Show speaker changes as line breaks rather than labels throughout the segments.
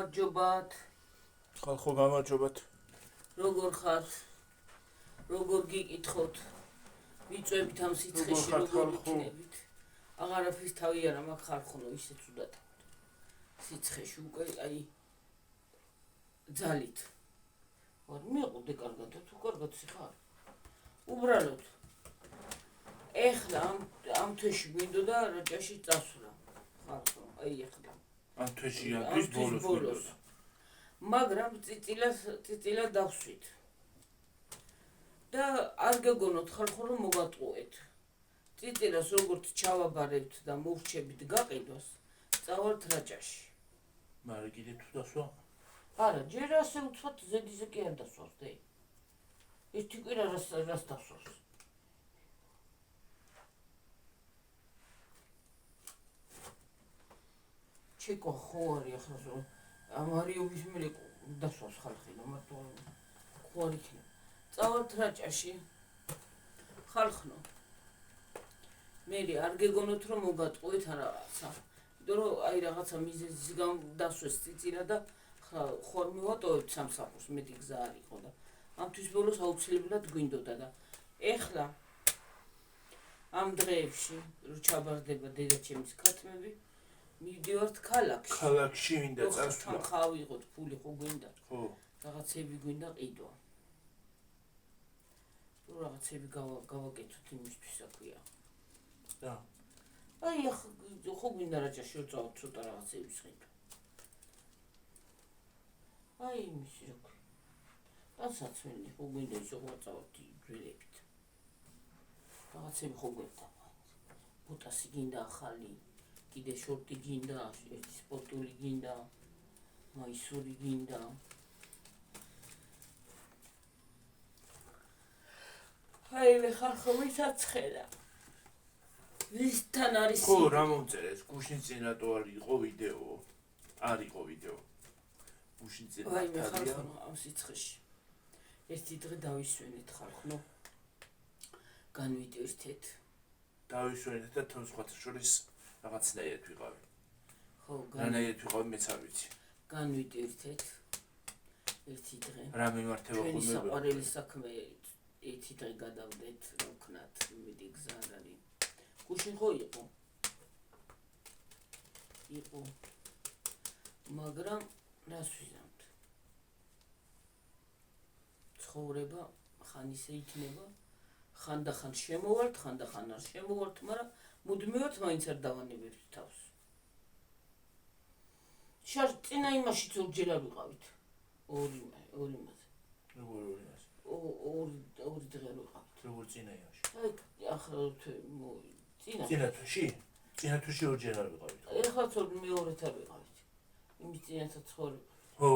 გამარჯობათ.
ხალხო გამარჯობათ.
როგორ ხართ? როგორ გიკითხოთ? ვიწვევით ამ სიცხეში როგორ იქნებით? აღარაფრის თავი არა მაქვს ხალხო ისე ცუდად. სიცხეში უკვე აი ძალით. ვარ მიყუდე კარგად თუ კარგად სიხარ. უბრალოდ ეხლა ამ თვეში გვინდოდა რაჭაში წასვლა. ხალხო აი ეხლა
ამ თვეში თვის ბოლოს.
მაგრამ წიწილა დავსვით. და არ გეგონოთ ხალხო რომ მოგატყუეთ. წიწილას როგორც ჩავაბარებთ და მოვრჩებით გაყიდვას, წავალთ რაჭაში.
მაგრამ კიდე თუ დასვა?
არა, ჯერ ასე უცბად ზედიზე კი არ დასვავს დე. ერთი კვირა რას დასვავს. ჩეკო ხო არის ახლა რომ ამარიობის მერე დასვავს ხალხი, მარტო ხო არ იქნება. წავალთ რაჭაში. ხალხო მე არ გეგონოთ რომ მოგატყუეთ რაღაცა. იმიტომ რომ აი რაღაცა მიზეზის დასვეს წიწილა და ხარ მივატოვებთ სამსახურს, მეტი გზა არ იყო და ამ თვის ბოლოს აუცილებლად გვინდოდა და ეხლა ამ დღეებში რო ჩაბარდება დედაჩემის ქათმები, მივდივართ ქალაქში.
ქალაქში მინდა წასვლა.
ხავიღოთ, ფული ხო გვინდა?
ხო.
რაღაცები გვინდა ყიდვა. რო რაღაცები გავაკეთოთ იმისთვის აქვია.
და
აი ხო გვინდა რაჭაში რომ წავთ ცოტა რაღაცების ყიდვა. აი იმისი რა ქვია. დასაცმელი ხო გვინდა ისე ხო წავთ გველებით. რაღაცები ხო გვინდა. ბუტასი გინდა ახალი, კიდე შორტი გინდა, ერთი სპორტული გინდა, მაისური გინდა. აი ხალხო მისაცხელა. ვისთან არის?
ხო, რა მომწერეს? გუშინ წინ რატო არ იყო ვიდეო? არ იყო ვიდეო. გუშინ წინ
აი ხალხო ამ სიცხეში. ერთი დღე დავისვენეთ ხალხო. განვიტვირთეთ.
დავისვენეთ და თავს სხვათა შორის რაღაცნაირად ვიყავი.
ხო,
რანაირად ვიყავი მეც არ ვიცი.
განვიტვირთეთ. ერთი დღე.
რა მიმართება ხოლმე?
ჩვენი საყვარელი საქმე ერთი დღე გადავდეთ, რა ვქნათ, მეტი გზა არ არის. გუშინ ხო იყო? იყო. მაგრამ რას ვიზამთ? ცხოვრება ხან ისე იქნება, ხანდახან შემოვართ, ხანდახან არ შემოვართ, მაგრამ მუდმივად მაინც არ დავანებებთ თავს. წინა იმაშიც ორჯერ არ ვიყავით. ორი მასე.
როგორ ორი მასე?
ორი დღე არ ვიყავით.
როგორ წინა იმაში?
აი ახლა
წინა თვეში? წინა თვეში ორჯერ არ ვიყავით.
ეხლა მეორედ არ ვიყავით. იმის წინასაც ხوار.
ხო,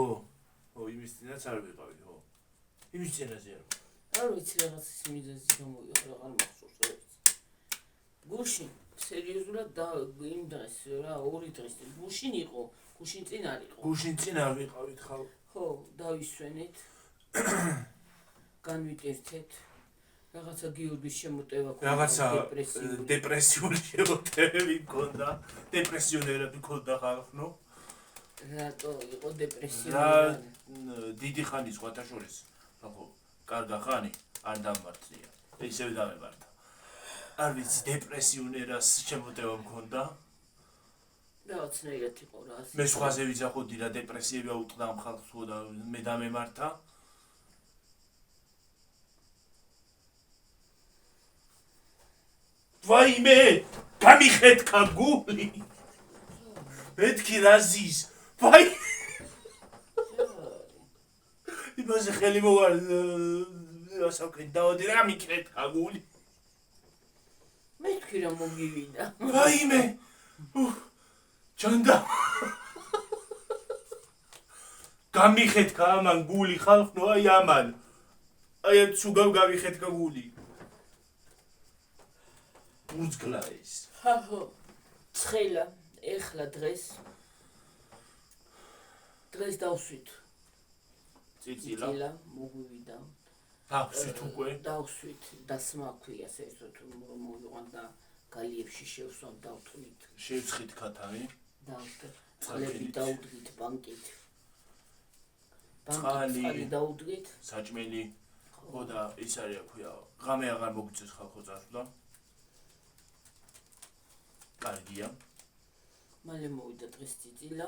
იმის წინაც არ ვიყავით, ხო. იმის წინაზე არ.
არ ვიცი რაღაცის მიზეზი გამოვიყო, აღარ მახსოვს რა ვიცი. გუშინ სერიოზულად და იმ დღეს რა ორი დღეს გუშინ იყო, გუშინ წინ არ იყო.
გუშინ წინ არ ვიყავით ხალ.
ხო, დავისვენეთ. განვიტირთეთ. რაღაცა გიორგის შემოტევა ქონდა,
რაღაცა დეპრესიული შემოტევები მქონდა, დეპრესიონერები მქონდა ხალხო.
რატო იყო დეპრესიული?
რა დიდი ხანი სხვათა შორის ხალხო, კარგა ხანი არ დამმართია. ისევე დამემართა. არ ვიცი დეპრესიონერას შემოტევა მქონდა.
რაღაცნაირად იყო რა.
მე სხვაზე ვიზახოდი რა დეპრესიები აუტყდა ამ ხალხს ხო და მე დამემართა. ვაიმე, გამიხეთქა გული. მეთქი რაზის. ვაი. იმაზე ხელი მოვარ ასაკენ დავდი რა მიკეთქა გული.
მეთქი რა მოგივიდა.
ვაიმე. ჯანდა. გამიხეთქა ამან გული ხალხო, აი ამან. აი ცუგავ გამიხეთქა გული. უძგლა ის.
ხო. ცხელა ეხლა დღეს დავსვით.
წიწილა
მოგვივიდა.
დავსვით უკვე.
დავსვით დასმა ქვია ესეო თუ რომ მოვიყვან და გალიებში შევსვამ დავთვლით.
შევცხით ქათამი.
დავთ. წყლები დაუდგით ბანკით. წყალი დაუდგეთ.
საჭმელი ხო და ის არის რა ქვია ღამე აღარ მოგიწევს ხალხო წასვლა კარგია
მალე მოვიდა დღეს წიწილა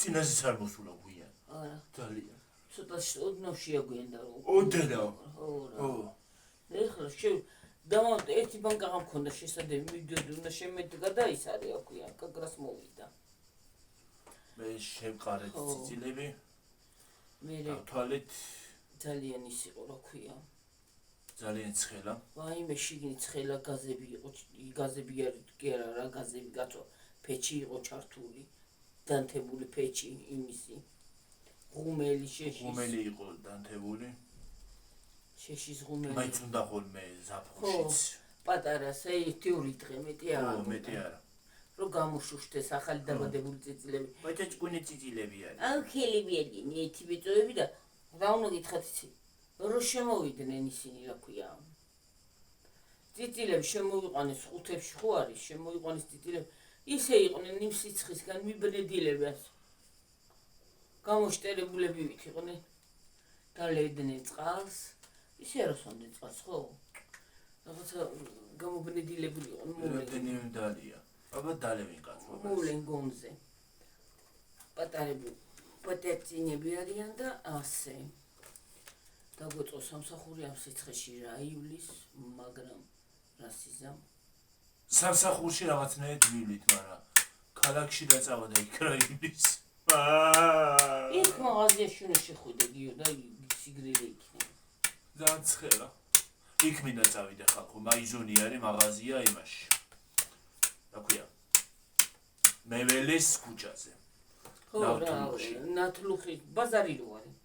წინაზეც არ მოსულა გვიან
არა
ძალიან
ცოტა ოდნავ შეაგვიანდა რომ
ოდნავ
ხო ეხლა დავამტე ერთი ბანკა გამქონდა შესაძლებელი მივიდოდი უნდა შემედგა გადაისარე რა ქვია კაგრას მოვიდა
მე შემყარეთ წიწილები
მე
თვალეთ
ძალიან ის იყო რა ქვია
ძალიან ცხელა
ვაიმე შიგნით ცხელა გაზები იყო გაზები კი არა რა გაზები გაწო ფეჩი იყო ჩართული დანთებული ფეჩი იმისი ღუმელი შეშის
ღუმელი იყო დანთებული
შეშის ღუმელი
მაინც უნდა ხოლმე ზაფხულშიც
პატარა საერთიური დღე მეტი არა
მეტი არა
რომ გამოშუშტეს ახალი დაბადებული წიწილები
ბაჭაჭკუნი წიწილები არის
აუ ხელები ედინი ერთი ბეწოები და რა უნდა გითხრათ იცი რომ შემოვიდნენ ისინი რა ქვია წიწილები შემოიყვანეს ხუთებში ხო არის შემოიყვანეს წიწილები ისე იყვნენ იმ სიცხისგან მიბნედილებას გამოშტერებულები ვით იყვნენ დალევდნენ წყალს ისე არასონდნენ წყალს ხო რაღაცა გამობნედილებული იყვნენ
მოვლენ დალია აბა დალევენ კაცო
მოვლენ გონზე პატარები პატეცინები არიან და ასე დაგვეწყო სამსახური ამ სიცხეში რა ივლის მაგრამ რა სიზამ
სამსახურში რაღაცნაირად ვივლით მაგრამ ქალაქში დაწავა და იქ რა ივლის
იქ მაღაზიაში უნდა შეხვიდე გიო და სიგრილი იქნება
ძალიან ცხელა იქ მინდა წავიდე ხალხო მაიზონი არის მაღაზია იმაში რა ქვია მეველეს ქუჩაზე
ხო რა ნათლუხი ბაზარი რო არის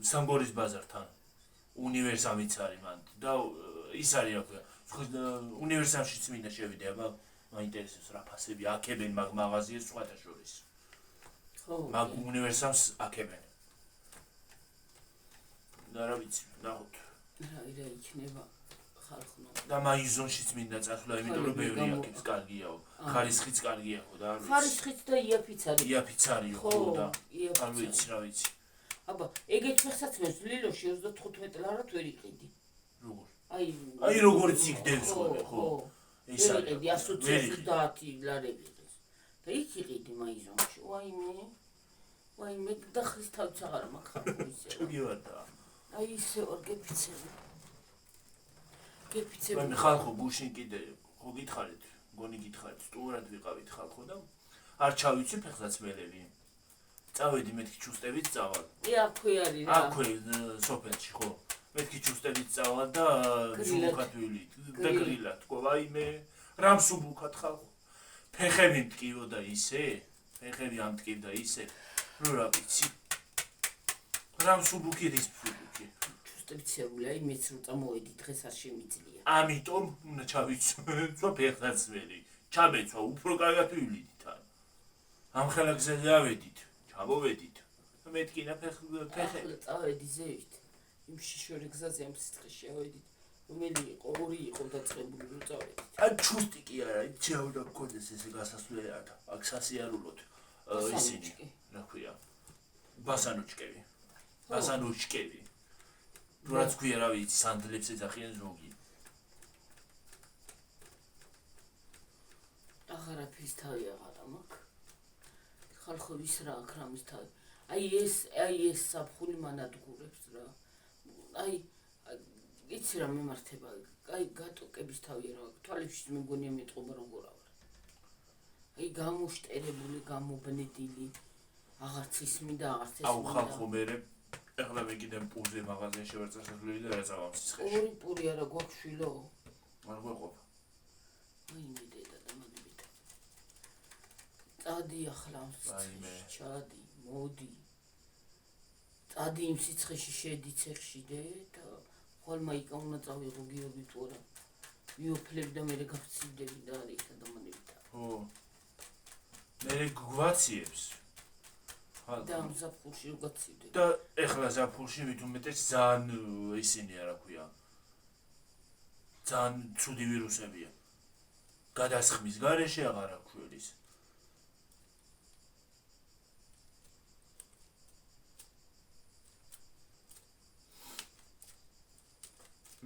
სამგორის ბაზართან უნივერსამიც არის მან და ის არის რა ქვია უნივერსამშიც მინდა შევიდე აბა მაინტერესებს რა ფასები აქებენ მაგ მაღაზიას სხვათა შორის
ხო
მაგ უნივერსამს აქებენ და რა ვიცი ნახოთ
რა იქნება ხალხო
და მაიზონშიც მინდა წასვლა იმიტომ რომ ბევრი აქებს კარგიაო ხარისხიც კარგია ხო და არ ვიცი
ხარისხიც და იაფიც არის
იაფიც არის ხო და არ ვიცი რა ვიცი
აბა ეგეთ ფეხსაცმელს ლილოში 35 ლარად ვერ იყიდი
როგორ
აი
როგორიც იქდენს ხო
ეს არის 130 ლარები ეს და იქ იყიდი მაიზონში ვაიმე და ხრის თავიც აღარ მაქვს ისე
ჩუგივარდა
აი ისე ვარ გეფიცები
მე ხალხო გუშინ კიდე ხო გითხარით გონი გითხარით სტუმრად ვიყავით ხალხო და არ ჩავიცი ფეხსაცმელები წავედი მეთქი ჩუსტებით წავალ
აქვე არის რა
აქვე სოფელში ხო მეთქი ჩუსტებით წავალ და სუბუქად ვივლით და გრილად თქო ვაიმე რამ სუბუქად ხალხო ფეხები მტკივოდა ისე ფეხები ამტკივდა ისე რომ რა ვიცი რამ სუბუქი რის სუბუქი
ჩუსტებიცებული აი მეც რომ წამოვედი დღეს არ შემიძლია
ამიტომ უნდა ჩავიცვა ფეხსაცმელი ჩამეცვა უფრო კარგად ვივლიდით ამ ხელა გზაზე ავედით ჩამოვედით მეთკინა ფეხები
წავედი ზევით იმ შიშველი გზაზე ამ სიცხეში ავედით რომელი იყო ორი იყო დაწყებული რომ წავედით
ან ჩუსტი კი არა იცი უნდა გქონდეს ესე გასასვლელად აქ სასიარულოდ ისინი რა ქვია ბასანოჩკები რაც ქვია რა ვიცი სანდლებს ეძახიან ზოგი
აღარაფის თავი აღარა მაქვს ხალხო ვის რა აქ რამის თავი აი ეს საფხული მანადგურებს რა აი იცი რა მემართება აი გატოკების თავი რა თვალებში მეგონია მეტყობა როგორ ავარ აი გამოშტერებული გამობნედილი აღარც ის მინდა აღარც ეს
აუ ხალხო მერე ეხლა მე კიდე პურზე მაღაზიაში ვარ წასასვლელი და რა წავალ სიცხეში
ორი პური არა გვაქვს შვილო
არ გვეყოფა
აი მე დედა და მანებით წადი ახლა ჩადი მოდი წადი იმ სიცხეში შედი ცეხში და ხოლმე იქ უნდა წავიღო გიორგი თუ არა ვიოფლები და მე გავცივდები და არის ადამიანები
ხო მე გვაციებს
და ამ ზაფხულში რო გავცივდები
და ეხლა ზაფხულში მით უმეტეს ძალიან ისინია რა ქვია ძალიან ცუდი ვირუსებია გადასხმის გარეშე აღარ აქვს შვილის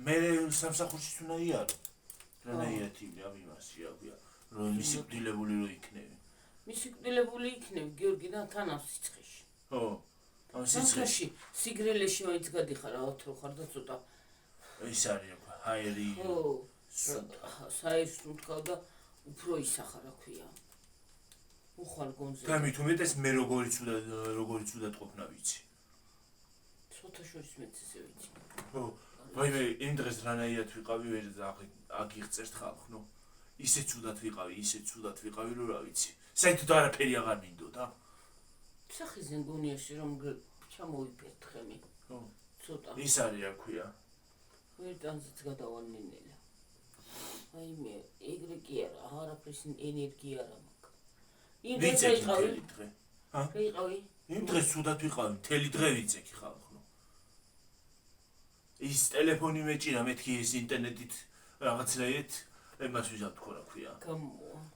მე სამსახურში უნდა იარო. რანაირად ამიმასი აგვია, რომ მისიკვდილებული რო იქნები.
მისიკვდილებული იქნები გიორგიდან თან ამ სიცხეში.
ხო. ამ სიცხეში
სიგრელეში მაინც გადიხარ, ავთრო ხარ და ცოტა
ის არის რა, ჰაერი.
ხო. საერთოდ თქვა და უფრო ისახა რა ქვია. უხარ გონზე.
და მით უმეტეს მე როგორიც უნდა ყოფნა ვიცი.
ცოტა შორის მეც ისე ვიცი.
ხო. ვაიმე, იმ დღეს რანაირად ვიყავი, ვერ აგიღწერთ ხალხო. ისე ცუდად ვიყავი, რომ რა ვიცი. საერთოდ არაფერი აღარ მინდოდა.
სახიზენ გონიაში რომ ჩამოვიფერთ ხემი.
ხო.
ცოტა.
ის არის რა ქვია.
ვერტანზეც გადავალნენელა. აი მე ეგრე კი არა, აღარაფრის ენერგია არ მაქვს. იმ დღეს ვიყავი.
ჰა?
ვიყავი.
იმ დღეს ცუდად ვიყავი, მთელი დღე ვიცექი ხალხო. ის ტელეფონი მეჭირა, მეთქი ეს ინტერნეტით რაღაცნაირად ემას ვიზავ თქო რა ქვია.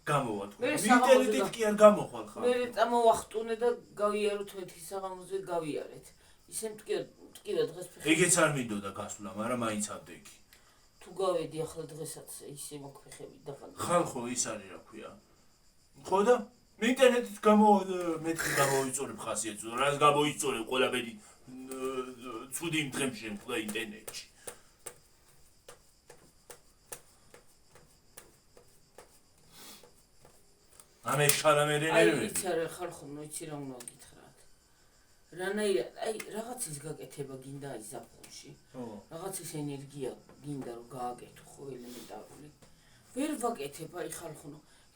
გამოვა თქო. ინტერნეტით კი არ გამოხვალ ხალხო.
მე წამოვახტუნე და გავიაროთ მეთქი საღამოზე გავიარეთ. ისე მტკივა დღეს ფეხი.
ეგეც არ მინდოდა გასვლა, მაგრამ მაინც ავდეგი.
თუ გავედი ახლა დღესაც ისე მოქვეხები დაფანდა.
ხალხო ის არის რა ქვია. ხო და ინტერნეტით მეთქი გამოვიწორებ ხასიათს, რას გამოიწორებ ყველაფერი ცუდი იმ დღემში მქდა ინტერნეტში. ამე შალამერენერები.
აი, იცი არა ხალხო, იცი რა უნდა გითხრათ. რანაირად, აი, რაღაცის გაკეთება გინდა აი ზაფხულში.
ხო.
რაღაცის ენერგია გინდა რომ გააკეთო ხო ელემენტარული. ვერ ვაკეთებ აი ხალხო.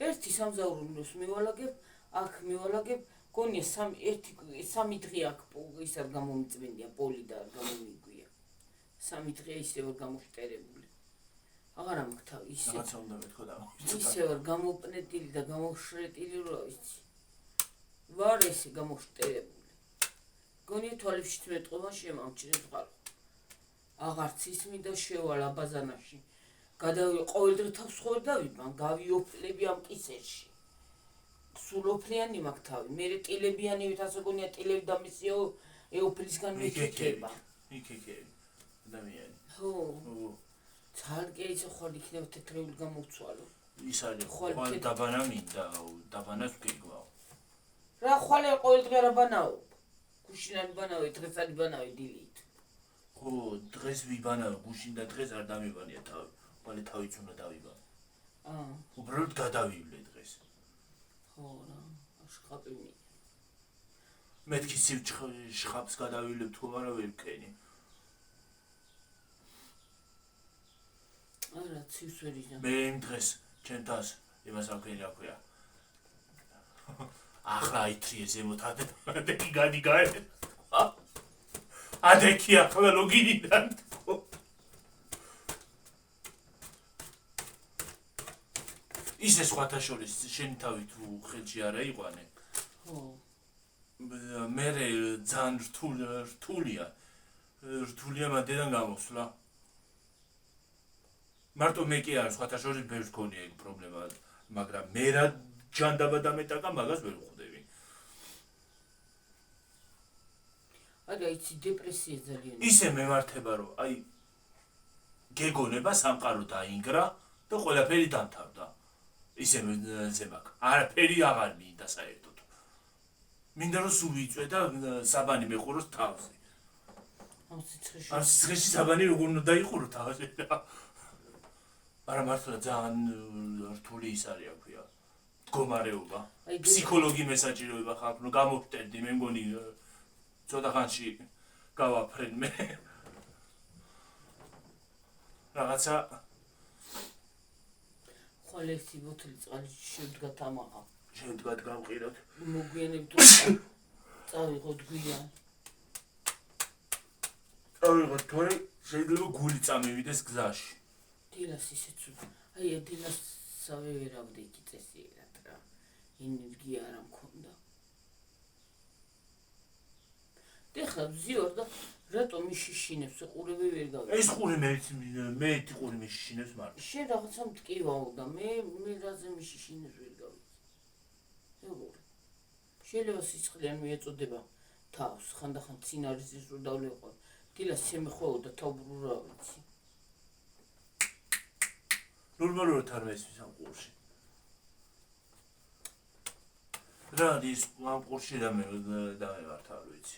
ერთი სამზაუროს მივალაგებ, აქ მივალაგებ, გონია სამი დღე აქ ის არ გამომიწვენია პოლი და არ გამომიგვია. სამი დღე ისე ვარ გამოშტერებული. აღარ ამქ თავი ისე.
რაღაცა უნდა მეთქო და
ისე ვარ გამოპნეტილი და გამოშრეტილი რა ვიცი. ვარ ესე გამოშტერებული. გონია თვალებში მეტყობა შემამჩნევ ხალხო. აღარც ის მინდა შევალ აბაზანაში. ყოველდღე თავს ხო ვერ დავიბან, გავიოფლები ამ კისერში. სულ ოფლიანი მაქვს თავი. მე ტილებიანივით ასე გონია ტილები და მისიო ეოფლისგან მეკეკება.
იქეკები. ადამიანი.
ხო. ცალკე ისე ხვალ იქნება თეთრეული გამოვცვალო.
ის არის ხვალ დაბანა მინდა, დაბანას ვგეგვაო.
რა ხვალე ყოველდღე რა ბანაო? გუშინად ბანავი, დღეს არ ბანავი დილით.
ხო, დღეს ვიბანავ, გუშინ და დღეს არ დამიბანია თავი. მალე თავიც უნდა დავიბანო. უბრალოდ გადავივლე დღეს.
ხო რა, შხაპინი.
მეთქი შხაპს გადავივლებ თქო, მაგრამ ვერ ვქენი.
არა, ცივს ვერ იჯდა.
მე იმ დღეს ჩემ თავს იმას ავქენი რა ქვია. ახლა აითრიე ზემოთ ადექი გადიგაერე. ადექი ახლა ლოგინიდან თქო. ისე სხვათა შორის შენი თავი თუ ხელში არა იყვანე.
ხო.
მე ძალიან რთულია. რთულია მანდიდან გამოსვლა. მარტო მე კი არ სხვათა შორის ბევრს გქონია ეგ პრობლემა, მაგრამ მე რა ჯანდაბა დამეტაკა მაგას ვერ ვხვდები.
არა, იცი დეპრესია ძალიან.
ისე მემართება რომ აი გეგონება სამყარო დაინგრა და ყველაფერი დამთავრდა. ისე ზემაკ. არაფერი აღარ მინდა საერთოდ. მინდა რომ სულ ვიწვე და საბანი მეყუროს თავზე.
ამ სიცხეში.
ამ სიცხეში საბანი როგორ უნდა დაიყურო თავზე და არა მართლა ძალიან რთული ის არის რა ქვია. მდგომარეობა. ფსიქოლოგი მესაჭიროება ხალხს, რომ გამოვფტერდი, მე მგონი ცოტა ხანში გავაფრენ მე. რაღაცა
ხვალ ერთი ბოთლი წყალი შევდგა თამაღა.
შევდგათ გავყიროთ.
მოგვიანებით წავიღოთ გვიან.
წავიღოთ, თორე შეიძლება გული წამივიდეს გზაში.
დილას ისე ცუდა. აი დილასავე ვერავდი იქ წესიერად რა. ენერგია არ მქონდა. ეხლა ვზიარ და რატომ მიშიშინებს ყურები ვერ გავიგე.
ეს ყური მე ყური მიშიშინებს მაგრამ.
შენ რაღაცა მტკივაო და მე რაზე მიშიშინებს ვერ გავიგე. როგორ? შეიძლება სიცხლიან მიეწოდება თავს, ხანდახან ცინარიზის რო დავლეყო. დილას შემეხვეოდა თავბრუ რა ვიცი.
ნორმალურად არ მესმის ამ ყურში. რა ის ამ ყურში და მე ვართ არ ვიცი.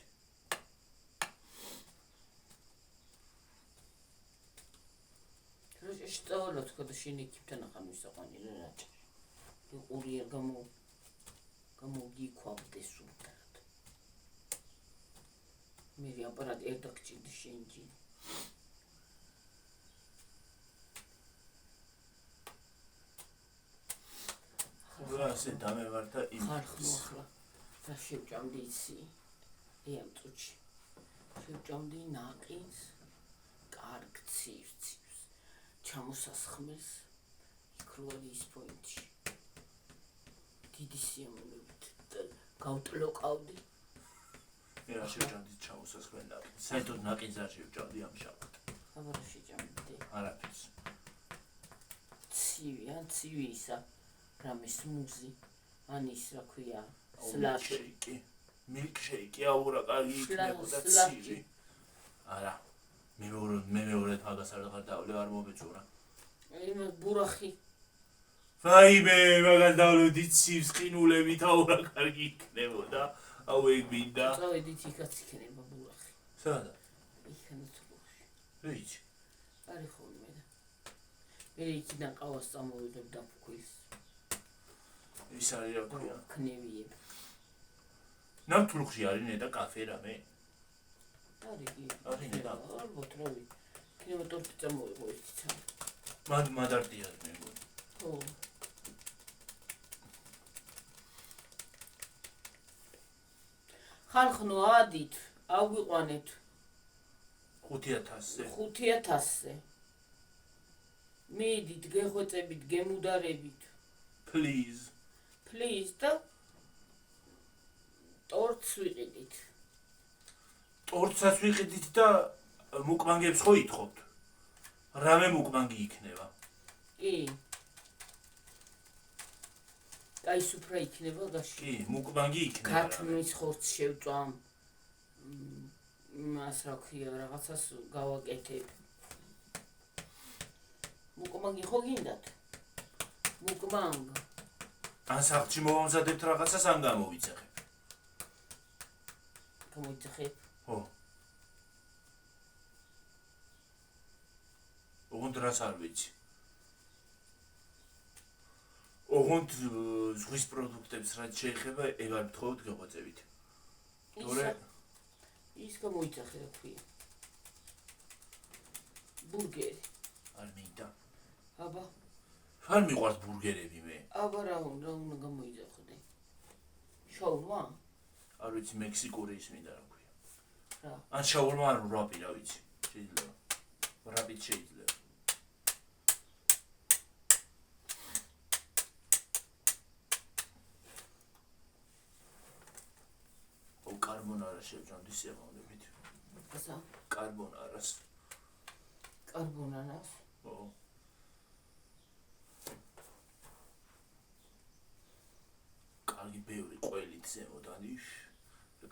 რა შეწავლოთ თქო და შენ იქიდან ახან მისაყვანი რა რაჭა. იყური არ გამოგიქვავდეს უბრალოდ. მე აპარატი ერდაგჭირდა შენჯი.
რა ასე დამევართა იმ
ხალხო ახლა და შევჭამდი იცი ამ წუთში შევჭამდი ნაყინს კარგ ცივს ჩამოსასხმეს იქროალის პოინტში დიდი სიამოვნებით გავტლოკავდი
მე არ შევჭამდი ჩამოსასხმე ნაყინს საერთოდ ნაყინს არ შევჭამდი ამ შაბათ
აბა რა შეჭამდი
არაფერს
ცივი ისა რამე სმუზი ანის რა ქვია სლაში
მილკშეიკი აურა კარგი იქნებოდა ცივი არა მე თაგას არ დავდავლე არ მომეწურა
იმ ბურახი
ვაიმე მაგას დავლევდი ცივს ყინულებით აურა კარგი იქნებოდა აუ ეგ მინდა
წავედით იქაც იქნება ბურახი
სადა
იქნება თბოში
რიჩ
არის ხოლმე და მე იქიდან ყავას წამოვიდებ დაფქვის
ის არის რა ქვია
ქნევიებ
ნამთულხში არის ნეტა კაფე რამე
არის ნეტა ალბათ რავი კინემატოგრაფი წამოვიღო ისიც
მადარტია მე მგონი
ხო ხალხნო ადით აგვიყვანეთ
5000-ზე
5000-ზე მიდით გეხვეწებით გემუდარებით
please
და ტორტს ვიყიდით.
ტორტსაც ვიყიდით და მუკბანგებს ხო ითხოვთ? რამე მუკბანგი იქნება?
კი. აი სუფრა იქნება გაში.
კი, მუკბანგი იქნება.
ქართმის ხორცს შევწვამ. მას რა ქვია, რაღაცას გავაკეთებ. მუკბანგი ხო გინდათ? მუკბანგ.
ან სახლში მოვამზადებთ რაღაცას ან გამოვიძახებ.
გამოვიძახებ?
ხო. ოღონდ რას არ ვიცი. ოღონდ ზღვის პროდუქტებს რაც შეეხება, ეგ არ ვთხოვთ გეღვაწებით. თორე
ის გამოვიძახე რა ქვია. ბურგერი.
არ მინდა.
აბა
არ მიყვარს ბურგერები მე.
აბა რა უნდა გამოიძახდე. შაურმა?
არ ვიცი მექსიკური ის მინდა რა ქვია.
რა?
ან შაურმა ან რაპი რა ვიცი. შეიძლება. რაპით შეიძლება. კარბონარა შევჭამდი სიამოვნებით.
ასა?
კარბონარას.
კარბონარას?
ხო. კარგი ბევრი ყველით ზემოდანი.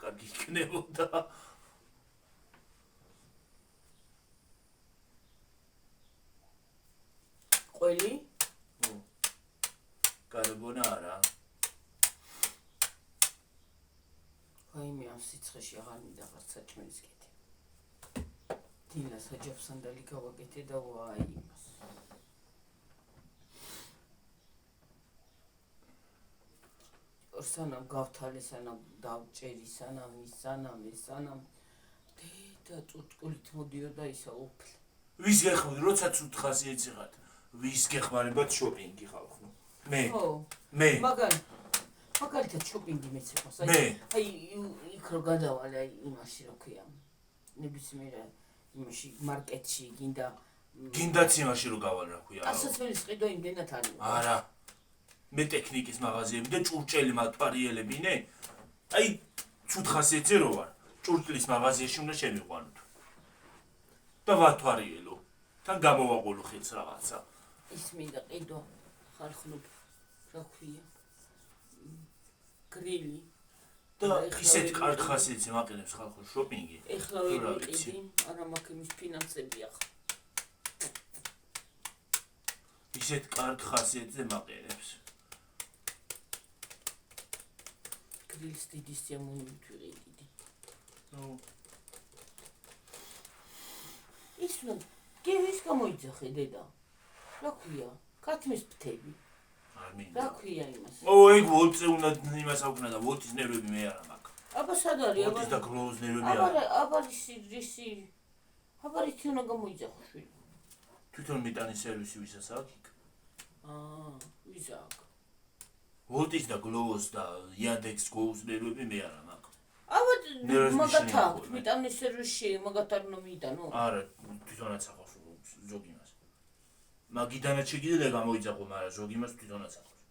კარგი იქნებოდა.
ყველი?
ხო. კარბონარა.
აი მე ამ სიცხეში აღარ მინდა ვარ საჭმელის კეთი. დილა საჯაფსანდალი გავაკეთე და ვაი იმას. სანამ გავთალე, სანამ დავჭერი, სანამ და წუწკულით მოდიოდა ისა უფლ.
ვის გეხმართ, როცა ცუდ ხასიათს იღათ? ვის გეხმარებათ შოპინგი ხალხო? მე.
ხო.
მე.
მაგალითად შოპინგი მეცეკვას.
აი
იქ რო გადავალე აი იმაში რა ქვია. ნებისმიერ იმაში მარკეტში
გინდაც იმაში რო გავალ რა ქვია.
ასაცმელის ყიდვა იმდენად არის.
არა. მე ტექნიკის მაღაზიები და ჭურჭელი მათვარიელები ნე. აი ცუდ ხასიათზე რო ვარ. ჭურჭლის მაღაზიაში უნდა შემიყვანოთ. და ვათვარიელო. თან გამოვაყოლო ხელს რაღაცა.
ის მინდა ყიდვა ხალხნო რა ქვია. გრილი
და ისეთ კარგ ხასიათზე მაყენებს ხალხო შოპინგი.
ეხლა ვიყიდი, არა მაქვს იმის ფინანსები ახლა.
ისეთ კარგ ხასიათზე მაყენებს.
გრილს დიდი სიამოვნებით ვიყიდი. ის გევის გამოიძახე დედა. რა ქვია? ქათმის ფრთები.
არ მინდა.
რა ქვია იმას?
ეგ ვოლტზე უნდა იმას აქვნა და ვოლტის ნერვები მე არა მაქვს.
აბა სად არის?
ვოლტის და გლოუს ნერვები არა.
აბა ისი. აბა ისი უნდა გამოიძახო შვილი.
თვითონ მიტანის სერვისი ვისაც აქვს?
ვის აქვს?
ვოლტის და გლოუს და იანდექს გოუს ნერვები მე არა მაქვს.
აბა მაგათ აქვს მიტანის სერვისში, მაგათ არ უნდა მიიტანო?
არა, თვითონაც ახავს ზოგი მას. მაგიდანაც შეგიძლია გამოიძახო, მაგრამ ზოგი მას თვითონაც ახავს.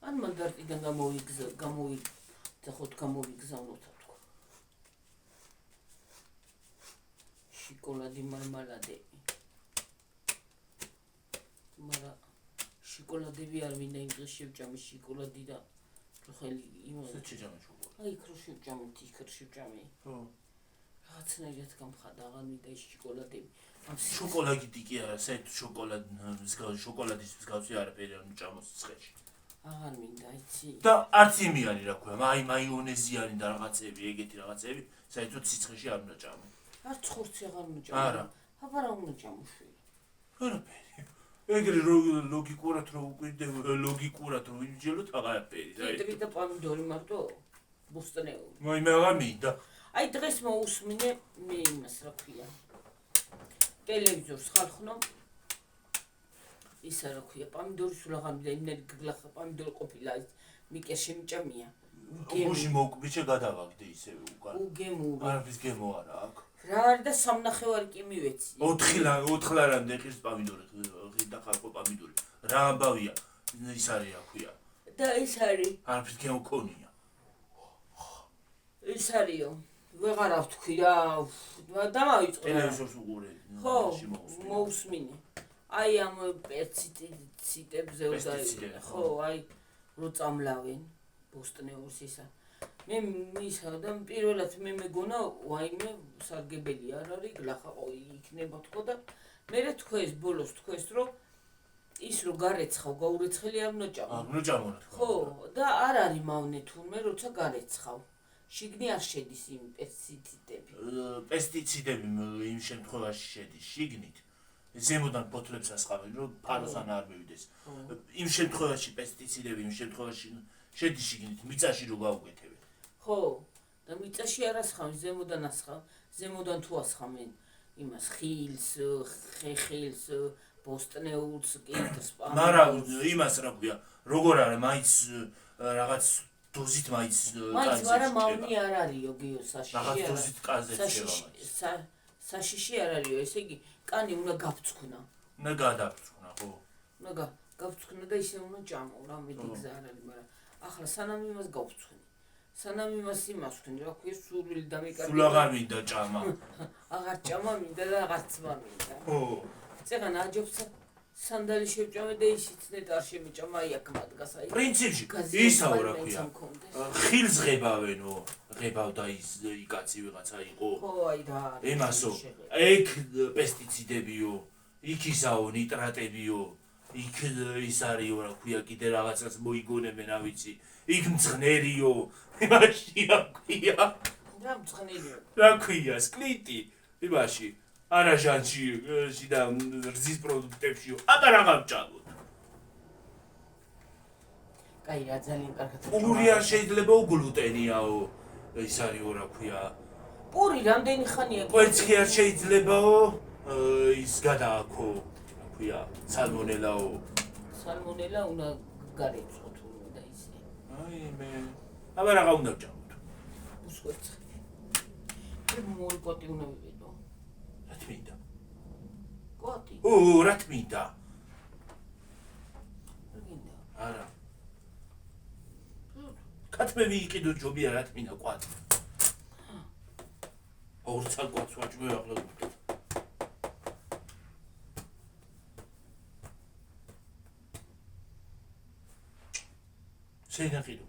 ან მანდარტიდან გამოიძახოთ, გამოვიგზავნოთ თქვა. შოკოლადი მარმალადე. მაგრამ შოკოლადები არ მინდა იმ დღეს შევჭამე შოკოლადი და ხელი იმას
შეჭამე შოკოლადი.
აი იქ რო შევჭამე. ხო. რაღაცნაირად გამხადა, აღარ მინდა ის შოკოლადები.
შოკოლადი კი არა, საერთოდ შოკოლადის მსგავსი არაფერი არ მჭამოს ცხეში.
აღარ მინდა, იცი.
და არც იმი არის რა ქვია, მაიონეზიანი და რაღაცები, ეგეთი რაღაცები, საერთოდ სიცხეში არ უნდა ჭამო.
არც ხორცი აღარ უნდა ჭამო.
არა.
აბა რა უნდა ჭამო შვილი?
არაფერი. ეგრე ლოგიკურად რო უკვირდე, ლოგიკურად რო ვიმჯელოთ, აღარაფერი.
კიტრი და პომიდორი მარტო ბოსტნეული.
მე აღარ მინდა.
აი დღეს მოусმინე მე იმას რა ქვია. ტელევიზორს ხალხნო. ისა რა ქვია, პომიდორი სულ აღარ მინდა, იმნერი გგლახა პომიდორი ყოფილა ის მიკე შემჭამია.
გუში მოკბიჩე გადავაგდე ისევე უკან.
უგემური.
არაფრის გემო არა აქვს.
რა არის და 3.5 კი მივეცი.
4 ლარამდე ყირს პომიდორი, და ხალხო პომიდორი. რა ამბავია? ის არის რა ქვია.
და ის არის.
არაფრის გემო ქონია.
ის არისო. ვეღარ ავთქვი რა. დამავიწყო.
ტელევიზორს უყურე.
ხო, მოусმინე. აი ამ პესტიციდებზე უნდა ხო, აი რო წამლავენ ბოსტნეულს ისა. მე მისა და პირველად მე მეგონა ვაიმე სარგებელი არ არის, გლახაყო იქნება თქო და მე თქვეს ბოლოს თქვეს რომ ის რო გარეცხავ, გაურეცხელი არ უნდა ჭამო.
არ უნდა ჭამო რა თქმა.
ხო, და არ არის მავნე თურმე როცა გარეცხავ. შიგნი არ შედის იმ პესტიციდები.
პესტიციდები იმ შემთხვევაში შედის შიგნით. ზემოდან ბოთლებს ასხავენ, რომ ფაროსან არ მივიდეს. იმ შემთხვევაში პესტიციდები იმ შემთხვევაში შედის შიგნით, მიწაში რო გაუკეთებენ.
ხო, და მიწაში არ ასხავენ, ზემოდან ასხავენ. ზემოდან თუ ასხავენ იმას ხილს, ხეხილს, ბოსტნეულს, კინტს, პამპას.
მაგრამ იმას რა ქვია, როგორ არა, მაინც რაღაც დოზით მაინც
მაინც მაგრამ მავნი არ არისო გიო საშიში.
რაღაც დოზით კანზე შევა მაინც.
საშიში არ არისო, ესე იგი კანი უნდა გავწქნა.
უნდა გადავწქნა, ხო?
უნდა გავწქნა და ისე უნდა ჭამო, რა მეტი გზა არ არის, მაგრამ ახლა სანამ იმას გავწქნი. სანამ იმას ვქნი, რა ქვია, სურვილი დამეკარგე.
სულ აღარ მინდა ჭამა.
აღარ ჭამა მინდა და აღარც მინდა.
ხო.
წეგან აჯობს სანდალი შევჭამე და ისიც ნეტ არ შემიჭამა, აი აქ მადგას აი.
პრინციპში ისაო რა ქვია. ხილს ღებავენო, ღებავდა ის იკაცი ვიღაცა იყო.
ხო, აი რა.
ემასო, ეგ პესტიციდებიო, იქ ისაო ნიტრატებიო, იქ ის არისო რა ქვია, კიდე რაღაცას მოიგონებენ, რა ვიცი. იქ მწნერიო, იმაში რა ქვია.
რა მწნერიო?
რა ქვია, სკლიტი, იმაში. არაჟანში და რძის პროდუქტებშიო. აბა რაღა ვჭალოთ.
კაი რა ძალიან კარგად.
პური არ შეიძლება გლუტენიაო. ის არისო რა ქვია.
პური რამდენი ხანია?
კვერცხი არ შეიძლებაო. ის გადააქო, რა ქვია, სალმონელაო.
სალმონელა უნდა გარეცხო თურმე და ისე.
აი მე. აბა რაღა უნდა ვჭამოთ.
უსკვერცხი. მე მორი კოტი უნდა ვიყიდო.
რა თქმა
კოტი.
რა თქმა
გინდა.
არა. კათმე ვიყიდო ჯობია რა თქმა კვატი. ორცალ კვატს ვაჭმე ახლა. შეიძლება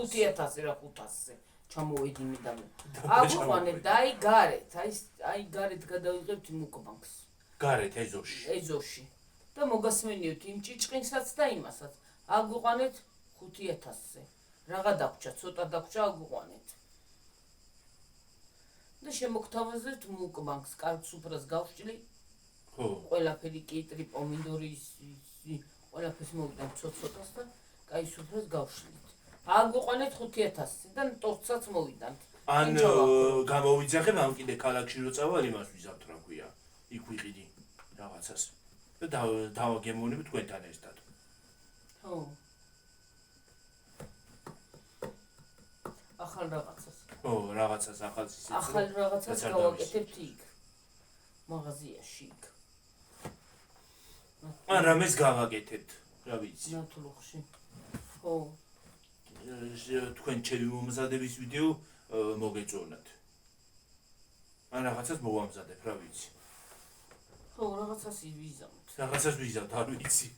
5000 რა 500-ზე ჩამოვედინე და აგვიყვანეთ და აი გარეთ გადავიღებთ მუკბანგს
გარეთ ეზოში
და მოგასმენიოთ იმ ჭიჭყინსაც და იმასაც აგვიყვანეთ 5000-ზე რაღა დაგვრჩა ცოტა დაგვრჩა აგვიყვანეთ და შემოგთავაზებთ მუკბანგს კარგ სუფრას გავშჭლი
ხო
ყველაფერი კიტრი პომიდორის ყველაფერს მოვიდანთ ცოტ-ცოტას და კაი სუფრას გავშლით აგვიყვანეთ 5000-ზე და ტორტსაც მოვიდანთ
ან გამოვიძახებ ამ კიდე ქალაქში რო წავალ იმას ვიზავთ რა ქვია იქ ვიყიდი რაღაცას და დავაგემოვნებ თქვენთან ერთად
ხო ახალ რაღაცას
ხო რაღაცას ახალს ისე
ახალ რაღაცას გავაკეთებთ იქ მაღაზიაში იქ
ან რამეს გავაკეთებთ რა ვიცი
ნათლუხში ხო
თქვენ ჩემი მომზადების ვიდეო მოგეწონათ ან რაღაცას მოვამზადებ რა ვიცი
ხო რაღაცას
ვიზავთ არ ვიცი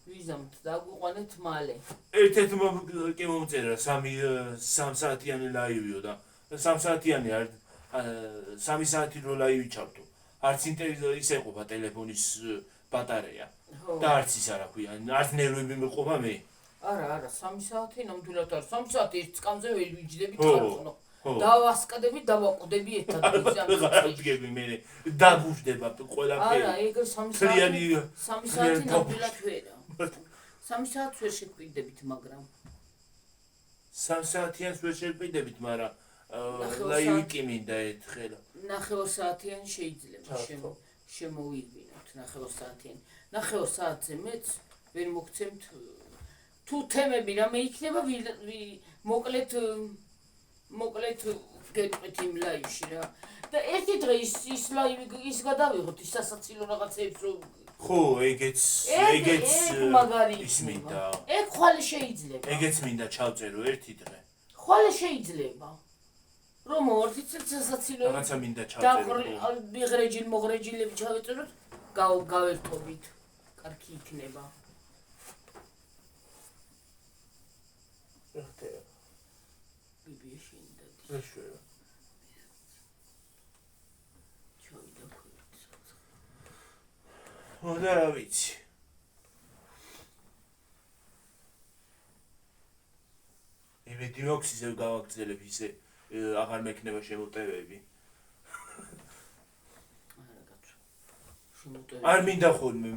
ვიზამთ და აგვიყვანეთ მალე
ერთ-ერთ კი მომწერა 3 საათიანი ლაივიო და 3 საათიანი არ 3 საათი რო ლაივი ჩავთო არც ის ეყოფა ტელეფონის ბატარეა და არც ის არა ქვია არც ნერვები მეყოფა მე
არა 3 საათი ნამდვილად არა 3 საათი ერთ სკამზე ვერ ვიჯდებით ხარხნო დავასკადები დავაკვდები ერთად
გიგები მე დაგუშდება ყველაფერი
არა ეგ 3 საათი ნამდვილად ვერა 3 საათს ვერ შეკვიდებით მაგრამ
3 საათიანს ვერ შეკვიდებით მაგრამ ლაივი კი მინდა ერთხელ 9
საათიან შეიძლება შემოვიდგინოთ 9 საათიან 9 საათზე მეც ვერ მოგცემთ თუ თემები რამე იქნება მოკლედ გეტყვით იმ ლაივში რა და ერთი დღე ის ლაივი ის გადავიღოთ ის სასაცილო რაღაცეებს რომ
ხო ეგეც
მაგარი
ის მინდა
ეგ ხვალე შეიძლება
ეგეც მინდა ჩავწერო ერთი დღე
ხვალე შეიძლება რომ მოვარდით სასაცილო
რაღაცა მინდა ჩავწერო
და მიღრეჯილები ჩავეწეროთ გავერთობით კარგი იქნება ბიბიაში ინდადი
ეშვევა და რა ვიცი იმედი მაქვს ისევ გავაგრძელებ ისე აღარ მექნება შემოტევები. არ მინდა ხოლმე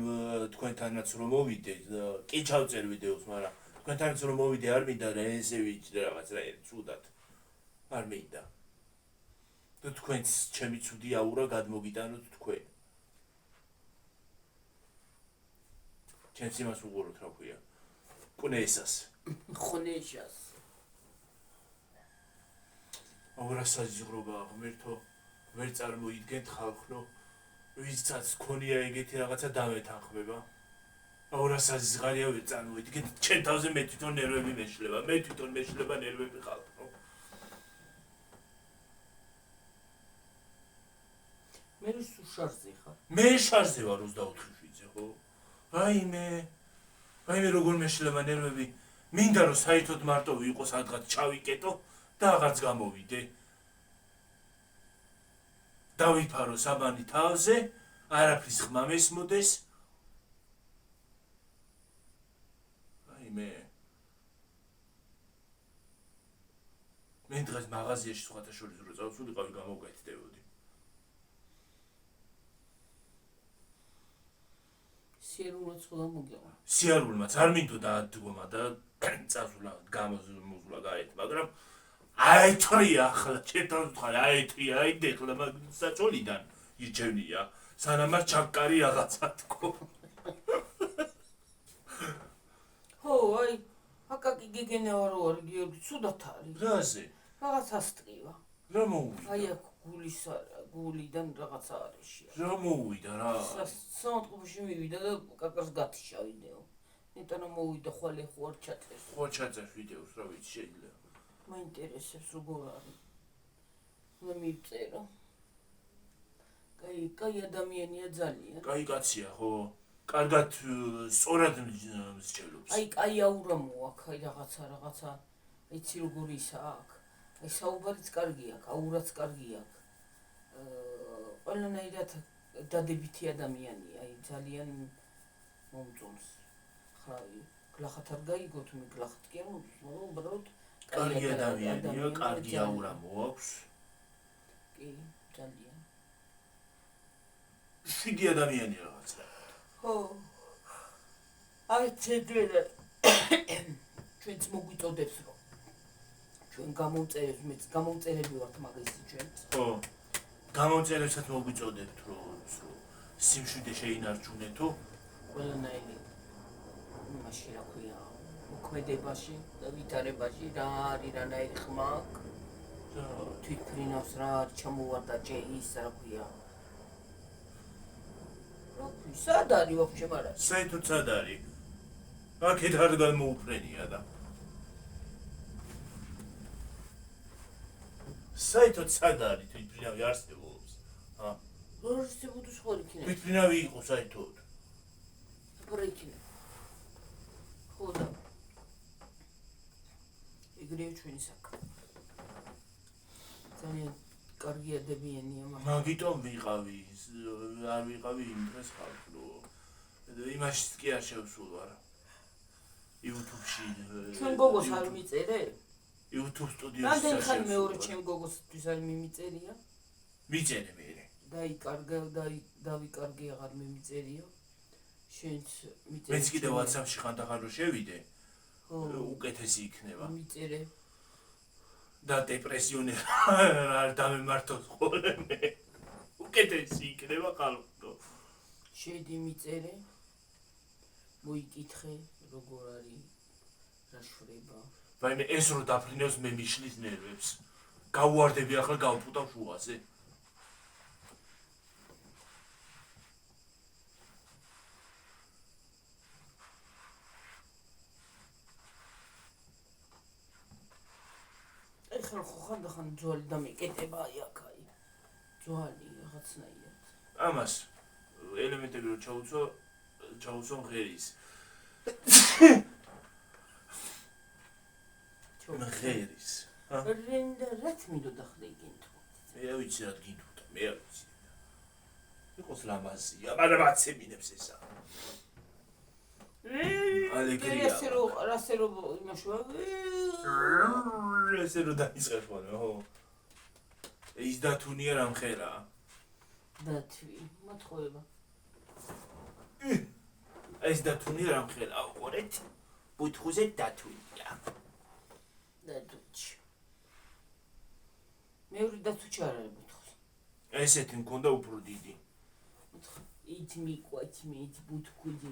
თქვენთანაც რომ მოვიდე, კი ჩავწერ ვიდეოს, მაგრამ თქვენთანაც რომ მოვიდე არ მინდა რა ესე ვიჭრე რაღაც რა ცუდად. არ მინდა. და თქვენც ჩემი ცუდი აურა გადმოგიტანოთ თქვენ. ჩემს იმას უყუროთ რა ქვია. კუნესას.
ხონეშას.
აღარა საზღრობა ღმერთო, ვერ წარმოიდგენთ ხალხო, ვისაც ქონია ეგეთი რაღაცა დამეთანხმება. აღარა საზღარია ვერ წარმოიდგენთ, ჩემ თავზე მე თვითონ ნერვები მეშლება, მე თვითონ მეშლება ნერვები ხალხო.
მე შარზე ხარ.
მე შარზე ვარ 24-ზე, ხო? რაიმე როგორ მეშლება ნერვები. მინდა რომ საერთოდ მარტო ვიყო სადღაც ჩავიკეტო და აღარც გამოვიდე. დავიფარო საბანი თავზე, არაფრის ხმა მესმოდეს. მე დღეს მაღაზიაში სხვათა შორის რო წავსულიყავი გამოვგეთდებოდი.
სიარულმაც ხოდა მოგევა.
სიარულმაც არ მინდოდა ადგომა და წასულა გამოზმულა გაეთ, მაგრამ აეთრია ახლა ჩემთან ვთქვი აეთრია, აიდე ახლა საჭოლიდან ირჩევნია, სანამ არ ჩაკარი რაღაცა თქო.
ხო, აი, აკაკი გეგენა რო არის გიორგი, ცუდად არის.
რაზე?
რაღაც ასტყივა.
რა მოუვიდა?
აი აქ გულიდან რაღაცა არის.
რა მოუვიდა რა?
სამწყობში მივიდა და კაკას გათიშა ვიდეო. ნეტანა მოვიდა ხვალე ხო არ ჩაწერს.
ხო ჩაწერს ვიდეოს, რა ვიცი შეიძლება.
მაინტერესებს როგორ არის. მე მივწერო. კაი ადამიანია ძალიან.
კაი კაცია, ხო? კარგად სწორად მსჯელობს.
აი კაი აურა მოაქვს, აი რაღაცა. იცი როგორ ისაა აქ. აი საუბარიც კარგი აქვს, აურაც კარგი აქვს. ყველანაირად დადებითი ადამიანია, აი ძალიან მომწონს. ხაი, გლახათ არ გაიგოთ, მე გლახათ კი არ მომწონს, უბრალოდ
კარგი ადამიანია, კარგი აურა მოაქვს.
კი, ძალიან.
შვიდი ადამიანია რაღაცა.
ხო. აი ცედვედა. ჩვენც მოგვიწოდებს რომ ჩვენ გამომწერებს, მეც გამომწერები ვართ მაგისი ჩვენც.
ხო. გამომწერებსაც მოგვიწოდებთ რომ სიმშვიდე შეინარჩუნეთო.
ყველანაირი იმაში რა ქვია, მოქმედებაში და ვითარებაში რა არის რანაირი ხმა აქვს. თვითფრინავს რა არის ჩამოვარდა ჭეის რა ქვია. სად არის ვაფშე მაგრამ?
საერთოდ სად არის? აქეთ არ გამოუფრენია და. საერთოდ სად არის თვითფრინავი არსებობს?
არ არსებობს სხვა იქნება.
თვითფრინავი იყო საერთოდ.
რა იქნება? ხო და ეგრევე ჩვენი საქმე. ძალიან კარგი ადამიანია მაგრამ.
მაგიტომ ვიყავი, არ ვიყავი იმ დღეს ხალხ რო იმაში კი არ შევსულვარ. YouTube-ში.
ჩვენ გოგოს არ მიწერე?
YouTube სტუდიაში.
რამდენი ხანი მეორე ჩემ გოგოსთვის არ მიმიწერია?
მიწერე მე.
დაიკარგა და დავიკარგე აღარ მიმიწერიო. შენც მიწერე.
მეც კიდე WhatsApp-ში ხანდახან რო შევიდე, უკეთესი იქნება.
მიწერე.
და დეპრესიონი არ დამემართოს ხოლმე. უკეთესი იქნება ხალხო.
შედი მიწერე. მოიკითხე როგორ არის რა შვება.
ვაიმე ეს რო დაფრინავს მე მიშლის ნერვებს. გავუვარდები ახლა გავფუტავ შუაზე.
ეხლა ხო ხანდახან ძვალი დამეკეტება აი აქ აი. ძვალი რაღაცნაირად.
ამას ელემენტები რო ჩაუცო ღერის. ღერის.
რენდა რაც მინდოდა ხლე გინთო.
მე არ ვიცი რა გინთო, მე არ ვიცი. იყოს ლამაზია, მაგრამ აცემინებს ესა. ალეგრია.
ასე რომ იმაშვა.
ესე რომ დაიწყებ ხოლმე, ხო. ის დათუნია რამხელა.
დათვი, მოთხოვება.
ეს დათუნია რამხელა, უყურეთ. ბუთხუზე დათუნია.
დათუჩი. მეორე დათუჩი არ არის ბუთხუზე.
ესეთი მქონდა უფრო დიდი.
ით მიყვათ მე ით ბუთხუზე.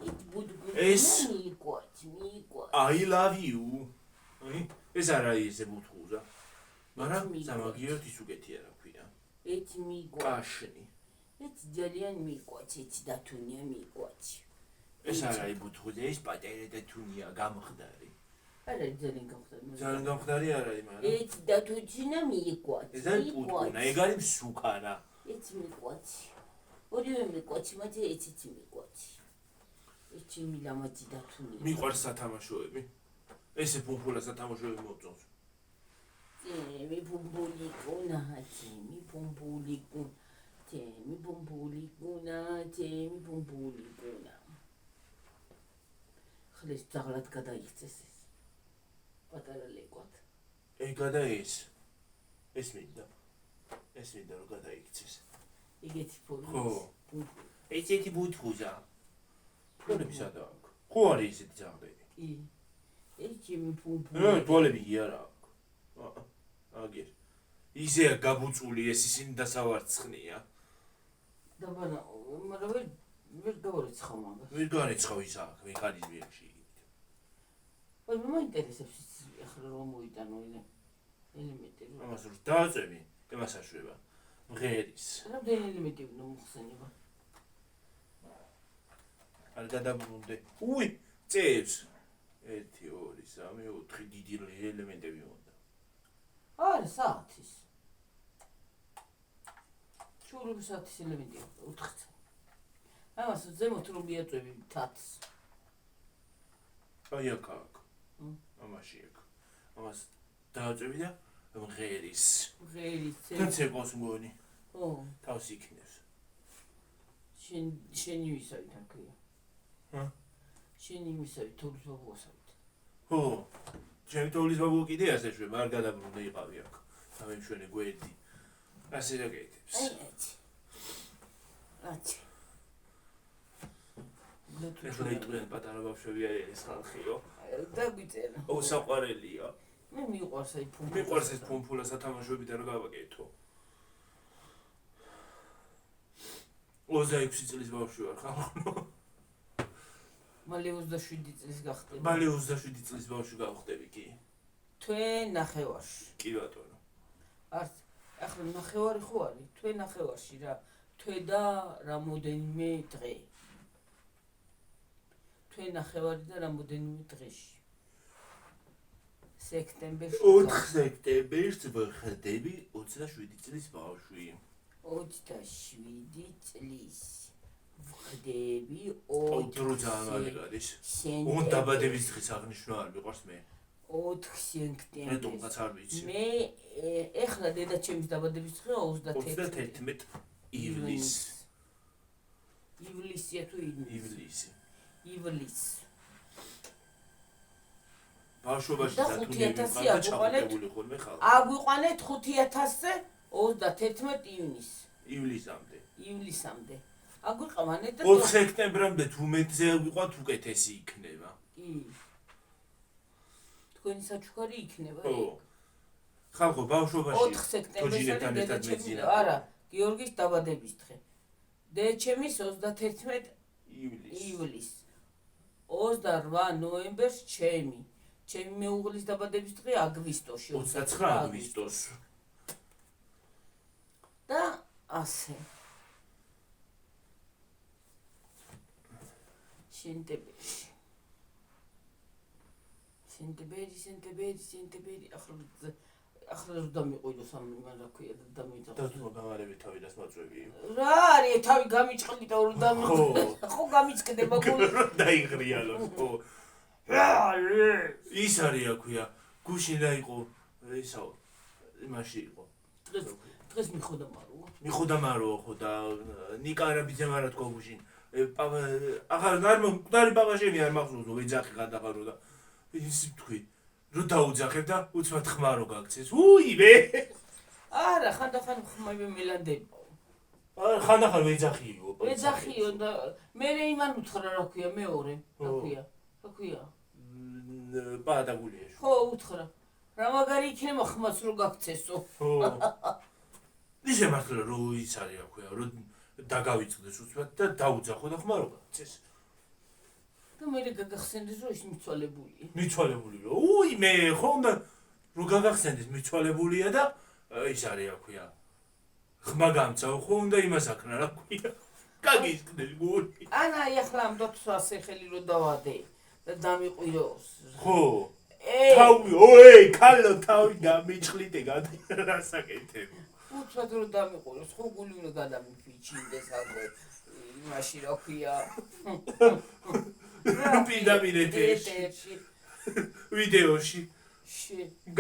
ით ბუთხუზე მიყვათ.
I love you. ეს არა ისე ბუთხუზა. მაგრამ სამაგიერთ ის უკეთია რა ქვია.
ით მიყვათ.
კაშნი.
ით ძალიან მიყვათ, ით დათუნია მიყვათ.
ეს არა იბუთხუზე, ეს პატარა დათუნია გამხდარი.
არა ძალიან გამხდარი.
ძალიან გამხდარი არ არის, მაგრამ
ით დათუჩინა მიყვათ.
ეს არის პუტკუნა, ეგ არის მსუქარა.
ით მიყვათ. ორივე მიყვათ, მაგრამ იცით მიყვათ. იცი მილამაძი დათუნია.
მიყვარს სათამაშოები. ესე პუმპულა სათამაშოები მოწონს.
Mi pumpulicuna, mi pumpulicuna, mi pumpulicuna, mi pumpulicuna. ხლის ძაღლად გადაიქცეს ეს. პატარა ლეკვად.
ეგადა ეს მინდა. ეს მინდა რომ გადაიქცეს.
იგეთი ფორმის.
ხო. ესეთი ბუთხუზა. ფორმები სადა აქვს. ხო არის ესეთი ძაღლები.
კი. ეს mi pumpulicuna.
ტუალები კი არა აქვს. აგერ. ისეა გაბუწული ეს ისინი დასავარცხნია.
დაბანა, მაგრამ ვერ გავარიცხავ მაგას.
ვერ განეცხავ ის აქ მექანიზმებში.
აი მე მაინტერესებს ის ახლა რომ მოიტანო ელემენტი.
ამას რომ დააწევი, იმას აშვება. მღერის.
რამდენი ელემენტი უნდა მოხსენება?
არ გადაბრუნდე. უი, წევს. 1 2 3 4 დიდი ელემენტები უნდა.
არა, საათის. ჩურობის საათის ელემენტი 4. ამას ზემოთ რომ მიაწვევი თათს.
აი აქ აქ. ამაში აქ. ამას დააწევი და მღერის. თაც ეყოს მგონი.
ხო.
თავს იქნევს.
შენი ვისავით აქია.
ჰა?
შენი ვისავით თოვლის ბაბუასავით.
ხო. ჩემი თოვლის ბაბუა კიდე ასე შვება, არ გადაბრუნდა იყავი აქ. სამემშვენე გვერდი. ასე რაკეთებს.
აცი.
ეხლა იტყვიან პატარა ბავშვები არის ხალხიო.
დაგვიწერა.
საყვარელია.
მე მიყვარს აი ფუმფულა.
მიყვარს ეს ფუმფულა სათამაშოებით არ გავაკეთო. 26 წლის ბავშვი ვარ ხალხო.
მალე 27 წლის გახდები.
მალე 27 წლის ბავშვი გავხდები კი.
თქვენ ნახევარში.
კი ბატონო.
არც ახლა ნახევარი ხო არის? თქვენ ნახევარში რა. თვე და რამოდენიმე დღე. თქვენ ნახევარი და რამოდენიმე დღეში. სექტემბერში
4 სექტემბერს ვხდები 27 წლის ბავშვი.
27 წლის ვხდები
4 ძალიან არის. უნდა დაბადების დღის აღნიშვნა არ მიყვარს მე.
4 სექტემბერს.
რატომღაც არ ვიცი.
მე ეხლა დედაჩემის დაბადების დღეა
31 ივლისი.
ივლისია თუ
ივლისი.
ივლისი.
ბავშვობაში
და
დათუნები
5000
მყავდა ჩამოყებული ხოლმე ხალხი.
აგვიყვანეთ 5000-ზე 31 ივნისს.
ივლისამდე.
ივლისამდე. აგვიყვანეთ და
4 სექტემბრამდე თუ მეტზე აგვიყვანთ უკეთესი იქნება.
კი. თქვენი საჩუქარი იქნება.
ხო. ხალხო ბავშვობაში
4 სექტემბერს დედაჩემის არა, გიორგის დაბადების დღე. დედაჩემის 31 ივლისს. 28 ნოემბერს ჩემი მეუღლის დაბადების დღე აგვისტოში
29 აგვისტოს.
და ასე. სენტემბერი ახლა რომ დამიყვიდო სამიმან რა ქვია და დამიძახო.
და თუ გამარები თავი რას მოწვევი?
რა არის თავი გამიჭყლიდა რომ დამიძახო. ხო გამიჭკდება გული.
დაიღრიალო ხო. ის არის აქვია. გუშინ რა იყო? ისაო. იმაში იყო.
დღეს მიხოდა მარო.
მიხოდა მარო ხო და ნიკა რა ბიძამ არა თქვა გუშინ. აღარ არ მკვდარი პაპაშენი არ მახსოვს რომ ეძახი გადაყარო და ის თქვი რომ დაუძახებ და უცბად ხმა რო გაქცეს უიმე
არა ხანდახან ხმები მელანდება
ხანდახან ვეძახიო
ეძახიო და მე იმან უთხრა რა ქვია მეორე რა ქვია
პადაგულია
ხო უთხრა რა მაგარი იქნება ხმაც რო გაქცესო
ხო ისე მართლა რო ის არის რა ქვია რომ დაგავიწყდეს უცბად და დაუძახო და ხმა რო გაქცეს
და მე გაგახსენდეს რომ ის მიცვალებულია
მიცვალებული რო უიმე ხო უნდა რო გაგახსენდეს მიცვალებულია და ის არის რა ქვია ხმა გამცავ ხო უნდა იმას აქნა რა ქვია გაგისკდეს გული
ანა ახლა ამ დოცვას ეხელი რო დავადე და დამიყვიროს
ხო თავი ოე კალო თავი გამიჭხლიდე გადასაკეთებ
უცბად რო დამიყვიროს ხო გული უნდა გადამიფიჩინდეს აგე იმაში რა ქვია
პირდაპირ ვიდეოში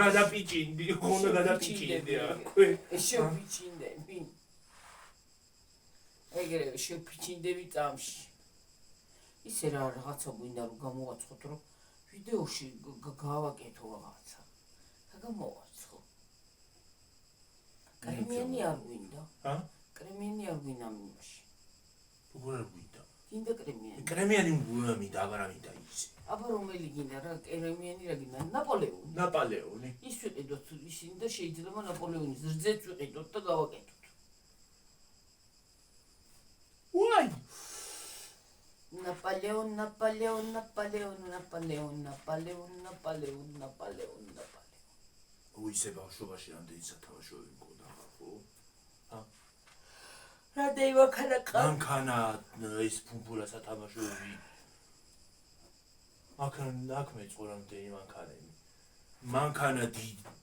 გადაპიჭინდი ხო უნდა გადაპიჭინდე აქვე
შევფიჩინდები ეგრევე შევფიჩინდები წამში ისე რაღაცა გვინდა რომ გამოვაცხოთ რომ ვიდეოში გავაკეთო რაღაცა და გამოვაცხო კრემიანი არ გვინდა კრემიანი არ გვინდა იმაში
როგორ არ გვინდა
გინდა კრემიანი
კრემიანი მინდა აღარ მინდა ისე
აბა რომელი გინდა რა კრემიანი რა გინდა
ნაპოლეონი
ის ვიყიდოთ ისინი და შეიძლება ნაპოლეონის რძეც ვიყიდოთ და გავაკეთოთ
ვაი
ნაპოლეონ
უისე ბავშვობაში რამდენი სათავაშოები მქონდა ხო
რა დაივაქანაკა
მანქანა ის ფუმფულა სათამაშოები აქ მეწყო რამდენი მანქანა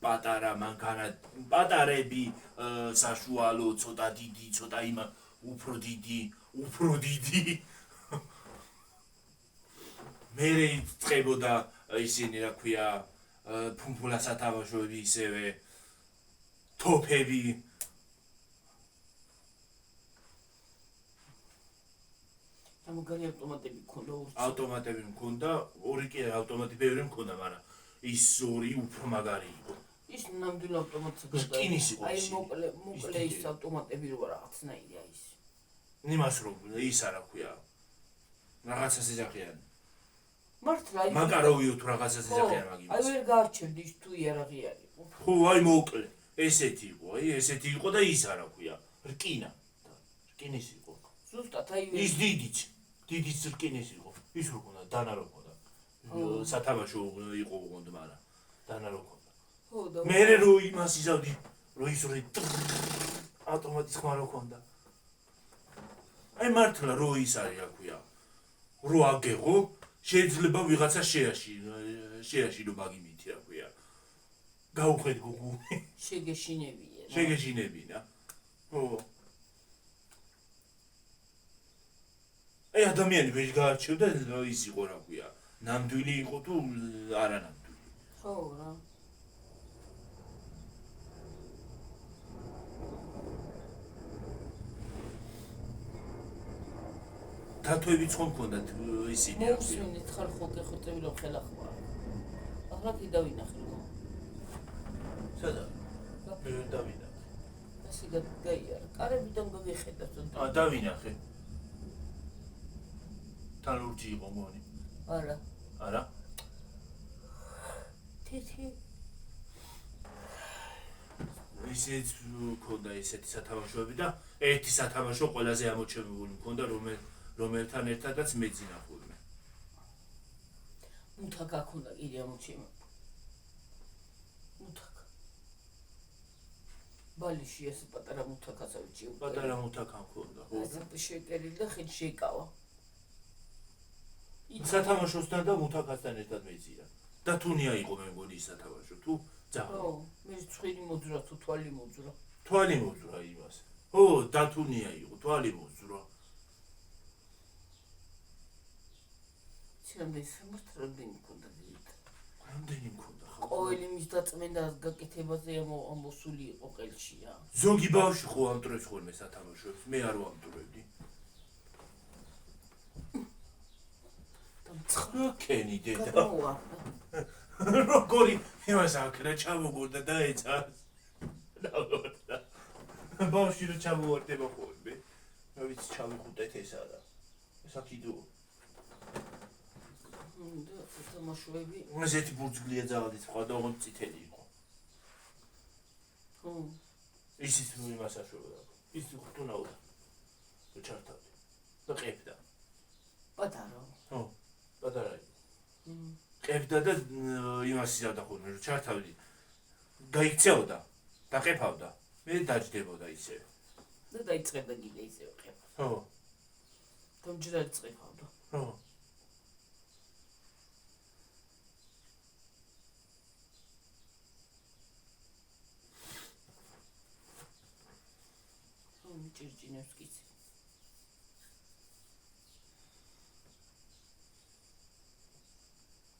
პატარა მანქანა პატარები საშუალო ცოტა დიდი ცოტა იმა უფრო დიდი მე წებოდა ისინი რა ქვია ფუმფულა სათამაშოები ისევე თოფები
მაგარი ავტომატები მქონდა
ავტომატები მქონდა ორი კი ავტომატი ბევრი მქონდა მაგრამ ის ორი უფრო მაგარი იყო
ის ნამდვილ ავტომატს
რკინის იყო
აი მოკლე ის ავტომატები რო რაღაცნაირია ის
იმას რო ის არა ქვია რაღაცას ეძახიან
მართლა
მაკაროვიო თუ რაღაცას ეძახიან მაგის
აი ვერ გაარჩევდი ის თუ იარაღი არის
ხო აი მოკლე ესეთი იყო და ის არა ქვია რკინის იყო
ზუსტად აი
ის დიდიც რკინის იყო ის რო ქონდა დანა რო ქონდა სათამაშო იყო უგონდა მაგრამ დანა რო ქონდა
ხო და
მე რო იმას იზავდი რო ის რო ავტომატის ხმა რო ქონდა აი მართლა რო ის არის რა ქვია რო აგეღო შეიძლება ვიღაცა შეაშინო მაგიმითი რა ქვია გაუხედ გუგუ შეგეშინებინა ხო აი ადამიანი ვერ გაარჩევდა ის იყო რა ქვია ნამდვილი იყო თუ არა ნამდვილი
ხო რა
თათოებიც ხომ მქონდათ ისინი რა ქვია
მოვსმინეთ ხარ ხო გეხოთები რომ ხელა ხوار ახლა კი დავინახე
სადა ვერ დავინახე
ასე გაიარა კარებიდან გაგეხედა
დავინახე თან ლურჯი იყო მoni არა
თითი
ისეც მქონდა ისეთი სათამაშოები და ერთი სათამაშო ყველაზე ამოჩემებული მქონდა რომელთან ერთადაც მეძინახულმე
მუთაკა ქონდა კიდე ამოჩემებული მუთაკა ბალიში ეს პატარა მუთაკაცავი ჭიო
პატარა მუთაკა მქონდა ხო
შეტერილი და ხელი შეიკავა
სათამაშოსთან და მუთაკაცთან ერთად მეძირა და თუნია იყო მე მგონი ის სათამაშო თუ ძაღლი
ხო მე ცხვირი მოძრა თუ თვალი
მოძრა იმას ხო და თუნია იყო თვალი მოძრა
რამდენი მქონდა ყოველი მის დაწმენდას გაკეთებაზე ამოსული იყო ყელში რა
ზოგი ბავშვი ხო ამტვრებს ხოლმე სათამაშოებს მე არ ვამტვრებდი კენი დედა
გამოუვარდა.
როგორი იმას აკრა ჩამოგორდა და ეცას ბავშვი რო ჩამოვარდება ხოლმე რა ვიცი ჩავიხუტეთ ესა და ესა კიდო
და თამაშოები
ესეთი ბურძგლია ძალადიც ხვა და ოღონდ წითელი იყო
ხო
ისიც ნუ იმას აშუქებდა ის ხტუნაუდა და ჩართავდა და ყებდა
პატარა
ხო პატარა ყებდა და იმას იზავდა ხოლმე რომ ჩართავდი გაიქცეოდა და ყებავდა მე დაჯდებოდა ისე
და დაიწყებდა კიდე ისე ყება
ხო
თუმჯერად წყებავდა
ხო
ჭირჭინებს კიცი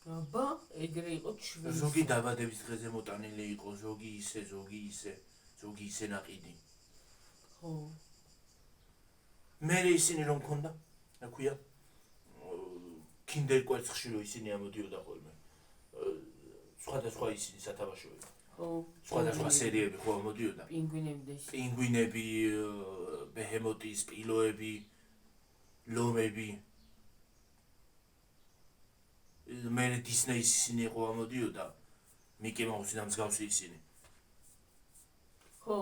აბა ეგრე იყო ჩვენი
ზოგი დაბადების დღეზე მოტანილი იყო ზოგი ისე ნაყიდი
ხო
მე ისინი რომ მქონდა რა ქვია კინდერკვერცხში რომ ისინი ამოდიოდა ხოლმე სხვადასხვა ისინი სათამაშოები
ხო
სხვადასხვა სერიები ხო ამოდიოდა პინგვინები ბეჰემოტი სპილოები ლომები მე დისნეის ისინი ხო ამოდიოდა მიკი მაუსი და მსგავსი ისინი
ხო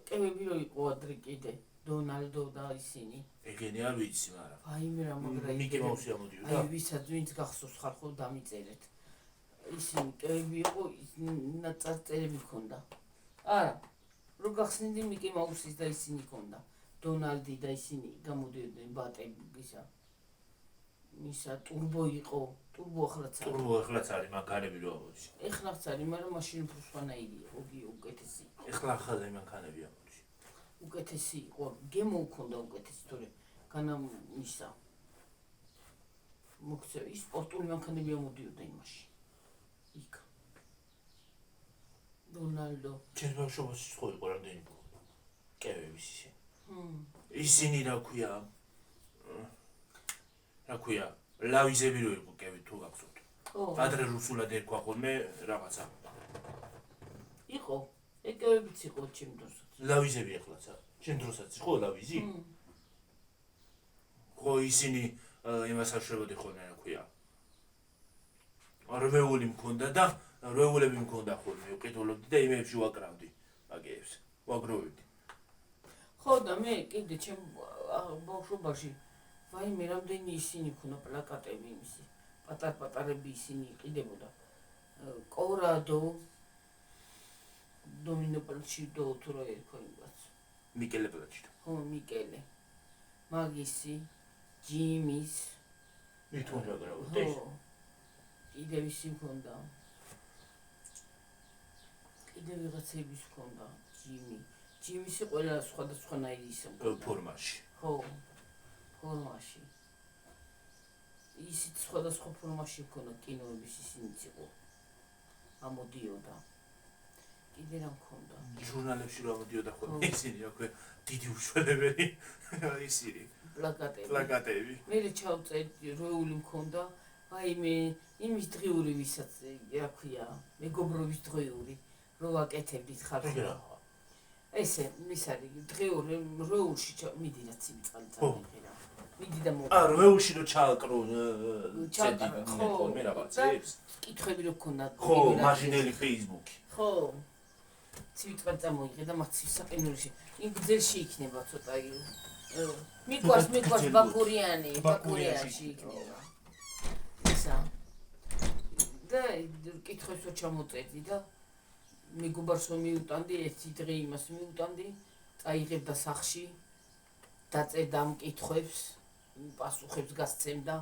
კევები რო იყო ადრე კიდე დონალდო და ისინი
ეგენი არ ვიცი მაგრამ
ვაიმე რა მაგრა
მიკი მაუსი ამოდიოდა
აი ვისაც ვინც გახსოვს ხალხო დამიწერეთ ისინი კევები იყო ნაწარმოები ჰქონდა არა რო გახსნიდი მიკი მაუსის და ისინი ჰქონდა დონალდი და ისინი გამოდიოდნენ ბატები ისა ისა ტურბო იყო ტურბო
ახლაც არის მანქანები რო ამოდის
ეხლაც არის მაგრამ მაშინ უფრო სხვანაირი იყო უკეთესი
ეხლა ახალ მანქანები ამოდის
უკეთესი იყო გემო ჰქონდა უკეთესი თორე განამისა მოქცევის სპორტული მანქანები ამოდიოდა იმაში იქ დონალდო
ჩემს ბავშვობაში ხო იყო რამდენი კევების ისინი რა ქვია ლავიზები რო იყო კევი თუ გახსოვთ ადრე რუსულად ერქვა ხოლმე რაღაცა
იყო ეკევებიც იყო ჩემ დროსაც
ლავიზები ახლაც ჩემ დროსაც ხო ლავიზი ხო ისინი იმას აშუქებოდი ხოლმე რა ქვია რვეული მქონდა და რვეულები მქონდა ხოლმე უყიდულობდი და იმებში ვაკრავდი აგეებს ვაგროვებდი
ხო და მე კიდე ჩემ ბავშვობაში ვაიმე რამდენი ისინი ქონა პლაკატები იმისი პატარ-პატარები ისინი იყიდებოდა კორადო დომინო პლაჩიდო თუ რა ერქვა იმას
მიკელე პლაჩიდო
ხო მიკელე მაგისი ჯიმის
მითუნ ვაგროვდი
კიდე ვისი მქონდა კიდე ვიღაცების მქონდა ჯიმისი ყველა სხვადასხვანაირი ისე
ფორმაში
ხო ფორმაში ისიც სხვადასხვა ფორმაში მქონდა კინოების ისინიც იყო ამოდიოდა კიდე რა მქონდა
ჟურნალებში რომ ამოდიოდა ხოლმე ისინი რა ქვია დიდი უშველებელი ისინი პლაკატები
მე ჩავწერდი როეული მქონდა ვაიმე იმის დღიური ვისაც რა ქვია მეგობრობის დღიური რო ვაკეთებდით ხალხი ესე ის არის დღიური როულში მიდი რა ცივი წყალი მიდი და მო
როულში რო ჩააკრო ცედი ხოლმე რაღაცებს
კითხები რო გქონდა
ხო მაშინელი ფეისბუქი
ხო ცივი წყალი წამოიღე და მათი საყინულში იმ გზელში იქნება ცოტა მიყვარს ბაკურიანში იქნება ისა და კითხებს რო ჩამოწერდი და მეგობარს რომ მიუტანდი ერთი დღე იმას მიუტანდი წაიღებდა სახში დაწერდა ამ კითხვებს პასუხებს გასცემდა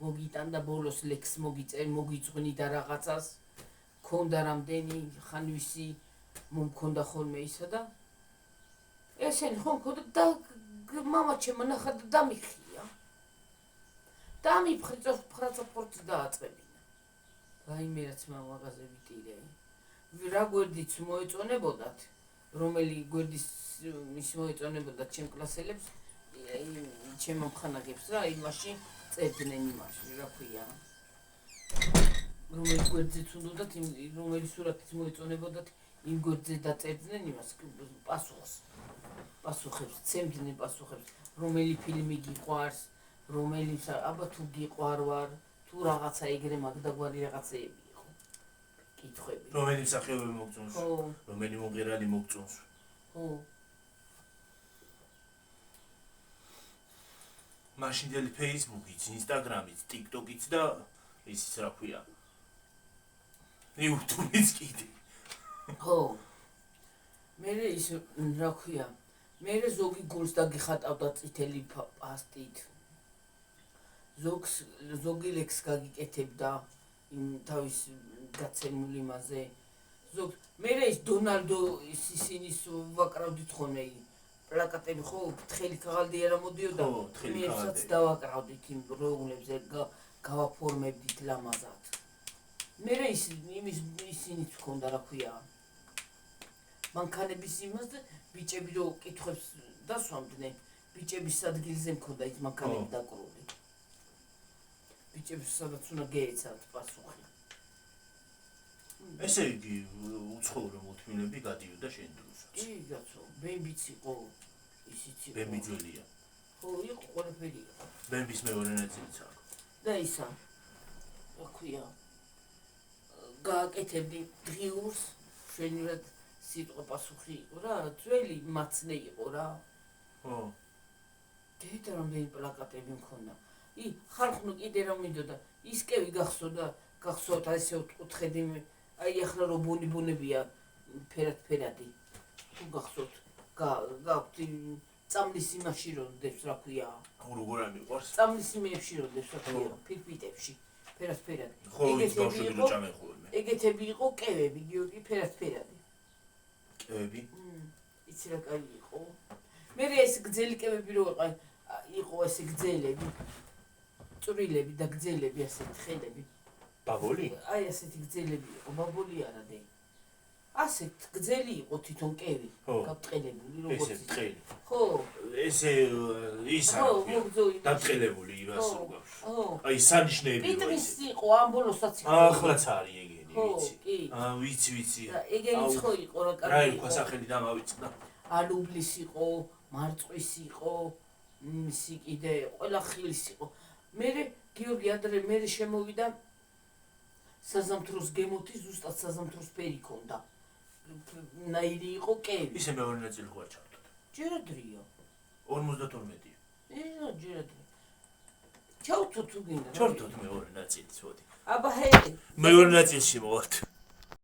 მოგიტანდა ბოლოს ლექს მოგიწვნიდა რაღაცას ქონდა რამდენი ხანვისი მომქონდა ხოლმე ისა და ესენი ხო მქონდა და მამა ჩემო ნახა და დამიხია დამიფხრიწო ფრაცაფორტი დააწებინა ვაიმე რაც მაღაზია ვიტირე რა გვერდიც მოეწონებოდათ რომელი გვერდის ის მოეწონებოდათ ჩემ კლასელებს ჩემ მხანაგებს რა იმაში წერდნენ იმაში, რა ქვია. რომელი გვერდზეც უნდათ, რომელი სურათიც მოეწონებოდათ, იმ გვერდზე დაწერდნენ იმას, პასუხებს, ცემდნენ პასუხებს, რომელი ფილმი გიყვარს, რომელი აბა თუ გიყვარვარ, თუ რაღაცა ეგრე მაგდაგვარი რაღაცეები იყო. კითხვები.
რომელი მსახიობი მოგწონს? რომელი მომღერალი მოგწონს?
ხო.
მაშინდელი Facebook-იც, Instagram-იც, TikTok-იც და ისიც რა ქვია. YouTube-იც კიდე.
ხო. მე ის რა ქვია. მე ზოგი გულს დაგიხატავდა წითელი პასტით. ზოგი ლექს გაგიკეთებდა იმ თავის გაცემული მასზე. მე ის დონალდო ისინის ვაკრავდით ხოლმე პლაკატები ხო თხელი ქაღალდი არა მოდიოდა მესაც დავაკრავდით იმ როულებზე გავაფორმებდით ლამაზად მე ისინიც მქონდა რა ქვია მანქანების იმაზე ბიჭები რო კითხვებს დასვამდნენ ბიჭების ადგილზე მქონდა ის მანქანები დაკრული ბიჭებს სადაც უნდა გეეცათ პასუხი
ესე იგი უცხოური მულტფილმები გადიოდა შენ დროსაც
კი გაცო ბემბიც იყო ისიც იყო
ბემბი ძველია
ხო იყო ყველაფერი იყო
ბემბის მეორე ნაწილიც აქვს
და ისა რა ქვია გააკეთებდი დღიურს შენურად სიტყვა პასუხი იყო რა ძველი მაცნე იყო რა
ხო
დედა რამდენი პლაკატები მქონდა ხალხმა კიდე რა მინდოდა ისკევი გახსოვთ ესე უთხედი აი ახლა რო ბუნებია ფერადი თუ გახსოვთ გაქვთ წამლის იმაში რომ დებს რა ქვია
როგორ ამიყვარს
წამლის იმებში რომ დებს რა ქვია ფირფიტებში ფერადი
ხო ის ბავშვები რო ჭამეხულმე
ეგეთები იყო კევები გიორგი ფერადი
კევები
იცი რა კაი იყო მე ეს გძელი კევები რო იყო ესე გძელები წვრილები და გძელები ასეთი ხელები
ბაბოლი?
აი ასეთი გძელები იყო, ბაბოლი არა დე. ასეთ გძელი იყო თვითონ კევი, გაბწყელებული როგორც
ესე თხელი.
ხო.
ესე ის არა. დაბწყელებული ირას როგორ.
ხო.
აი სანიშნეები იყო.
პიტრის იყო, ამბოლოსაც იყო.
ახლაც არის ეგენი, ვიცი. ვიცი.
ეგენიც ხო იყო რა კარგი.
რა იყო სახელი დამავიწყდა.
ალუბლის იყო, მარწყვის იყო, მისი კიდე ყველა ხილის იყო. მე გიორგი ადრე მე შემოვიდა საზამთროს გემოთი ზუსტად საზამთროს ფერი ქონდა. ნაირი იყო კევი.
ისე მეორე ნაწილი ხო არ ჩავდოთ.
ჯერადრიო.
52.
ჯერადრი. ჩავთო თუ გინდა.
ჩავთოთ მეორე ნაწილი, ვოდი.
აბა ჰე.
მეორე ნაწილში მოვართ.